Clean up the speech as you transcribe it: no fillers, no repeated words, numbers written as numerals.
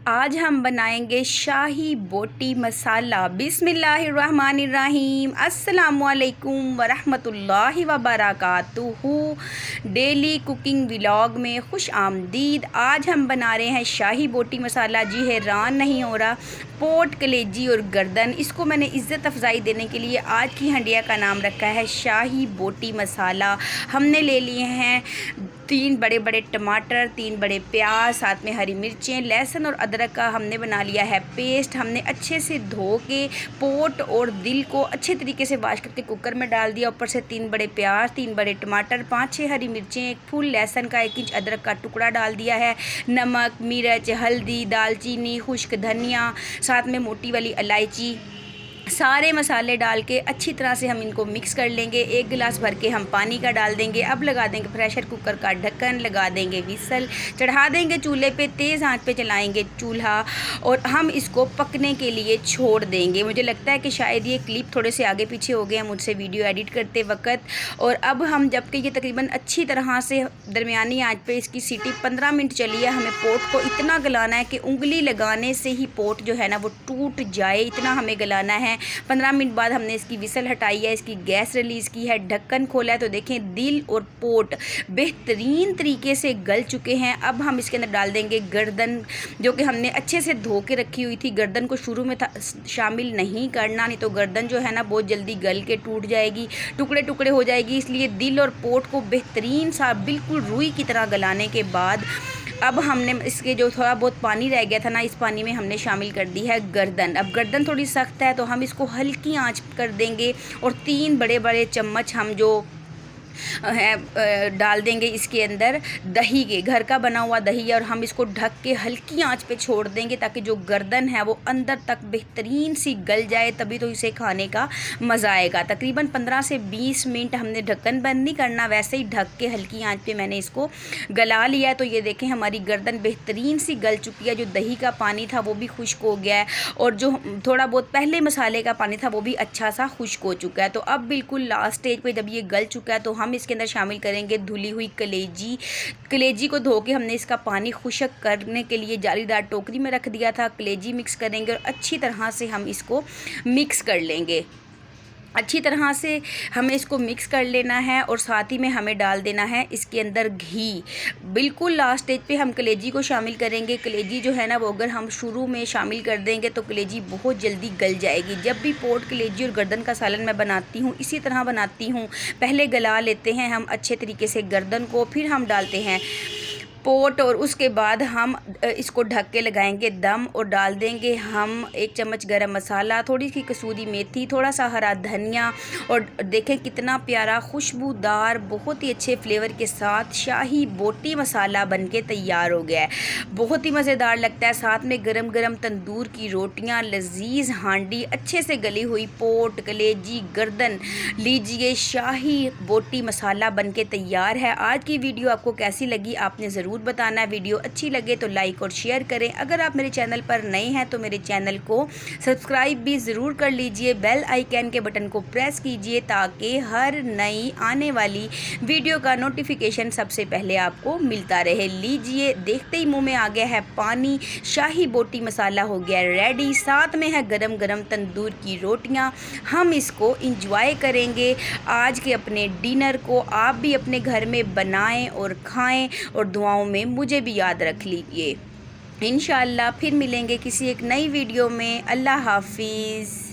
आज हम बनाएंगे शाही बोटी मसाला। बिस्मिल्लाहिर्रहमानिर्रहीम। अस्सलामुअलैकुम वरहमतुल्लाहि वबरकातुहू। डेली कुकिंग व्लॉग में खुश आमदीद। आज हम बना रहे हैं शाही बोटी मसाला। जी हैरान नहीं हो रहा, पोट, कलेजी और गर्दन, इसको मैंने इज़्ज़त अफजाई देने के लिए आज की हंडिया का नाम रखा है शाही बोटी मसाला। हमने ले लिए हैं 3 बड़े बड़े टमाटर, 3 बड़े प्याज, साथ में हरी मिर्चें, लहसुन और अदरक का हमने बना लिया है पेस्ट। हमने अच्छे से धो के पोट और दिल को अच्छे तरीके से वाश करके कुकर में डाल दिया। ऊपर से 3 बड़े प्याज, 3 बड़े टमाटर, 5-6 हरी मिर्चें, 1 फूल लहसुन का, 1 इंच अदरक का टुकड़ा डाल दिया है। नमक, मिर्च, हल्दी, दालचीनी, खुश्क धनिया, साथ में मोटी वाली इलायची, सारे मसाले डाल के अच्छी तरह से हम इनको मिक्स कर लेंगे। 1 गिलास भर के हम पानी का डाल देंगे। अब लगा देंगे प्रेशर कुकर का ढक्कन, लगा देंगे विसल, चढ़ा देंगे चूल्हे पे, तेज़ आंच पे चलाएंगे चूल्हा और हम इसको पकने के लिए छोड़ देंगे। मुझे लगता है कि शायद ये क्लिप थोड़े से आगे पीछे हो गए हैं मुझसे वीडियो एडिट करते वक्त। और अब हम जबकि ये तकरीबन अच्छी तरह से दरमियानी आंच पे इसकी सीटी 15 मिनट चली है। हमें पोट को इतना गलाना है कि उंगली लगाने से ही पोट जो है ना वो टूट जाए, इतना हमें गलाना है। 15 मिनट बाद हमने इसकी विसल हटाई है, इसकी गैस रिलीज़ की है, ढक्कन खोला है तो देखें दिल और पोट बेहतरीन तरीके से गल चुके हैं। अब हम इसके अंदर डाल देंगे गर्दन, जो कि हमने अच्छे से धो के रखी हुई थी। गर्दन को शुरू में शामिल नहीं करना, नहीं तो गर्दन जो है ना बहुत जल्दी गल के टूट जाएगी, टुकड़े टुकड़े हो जाएगी। इसलिए दिल और पोट को बेहतरीन सा बिल्कुल रुई की तरह गलाने के बाद अब हमने इसके जो थोड़ा बहुत पानी रह गया था ना, इस पानी में हमने शामिल कर दी है गर्दन। अब गर्दन थोड़ी सख्त है तो हम इसको हल्की आंच कर देंगे और 3 बड़े बड़े चम्मच हम जो है डाल देंगे इसके अंदर दही के, घर का बना हुआ दही है, और हम इसको ढक के हल्की आंच पे छोड़ देंगे ताकि जो गर्दन है वो अंदर तक बेहतरीन सी गल जाए, तभी तो इसे खाने का मज़ा आएगा। तकरीबन 15 से 20 मिनट हमने ढक्कन बंद नहीं करना, वैसे ही ढक के हल्की आंच पे मैंने इसको गला लिया है। तो ये देखें हमारी गर्दन बेहतरीन सी गल चुकी है। जो दही का पानी था वो भी खुश्क हो गया है और जो थोड़ा बहुत पहले मसाले का पानी था वो भी अच्छा सा खुश्क हो चुका है। तो अब बिल्कुल लास्ट स्टेज पे जब ये गल चुका है तो हम इसके अंदर शामिल करेंगे धुली हुई कलेजी। कलेजी को धो के हमने इसका पानी खुश्क करने के लिए जालीदार टोकरी में रख दिया था। कलेजी मिक्स करेंगे और अच्छी तरह से हम इसको मिक्स कर लेंगे। अच्छी तरह से हमें इसको मिक्स कर लेना है और साथ ही में हमें डाल देना है इसके अंदर घी। बिल्कुल लास्ट स्टेज पे हम कलेजी को शामिल करेंगे। कलेजी जो है ना वो अगर हम शुरू में शामिल कर देंगे तो कलेजी बहुत जल्दी गल जाएगी। जब भी पोट, कलेजी और गर्दन का सालन मैं बनाती हूँ इसी तरह बनाती हूँ। पहले गला लेते हैं हम अच्छे तरीके से गर्दन को, फिर हम डालते हैं पोट और उसके बाद हम इसको ढक के लगाएंगे दम और डाल देंगे हम 1 चम्मच गरम मसाला, थोड़ी सी कसूरी मेथी, थोड़ा सा हरा धनिया। और देखें कितना प्यारा खुशबूदार बहुत ही अच्छे फ्लेवर के साथ शाही बोटी मसाला बनके तैयार हो गया है। बहुत ही मज़ेदार लगता है। साथ में गरम गरम तंदूर की रोटियां, लजीज हांडी, अच्छे से गली हुई पोट, कलेजी, गर्दन, लीजिए शाही बोटी मसाला बनके तैयार है। आज की वीडियो आपको कैसी लगी आपने ज़रूर बताना। वीडियो अच्छी लगे तो लाइक और शेयर करें। अगर आप मेरे चैनल पर नए हैं तो मेरे चैनल को सब्सक्राइब भी ज़रूर कर लीजिए। बेल आइकन के बटन को प्रेस कीजिए ताकि हर नई आने वाली वीडियो का नोटिफिकेशन सबसे पहले आपको मिलता रहे। लीजिए, देखते ही मुंह में आ गया है पानी। शाही बोटी मसाला हो गया रेडी, साथ में है गरम गरम तंदूर की रोटियां। हम इसको इंजॉय करेंगे आज के अपने डिनर को। आप भी अपने घर में बनाएं और खाएं और दुआओं में मुझे भी याद रख लीजिए। इंशाअल्लाह फिर मिलेंगे किसी एक नई वीडियो में। अल्लाह हाफिज़।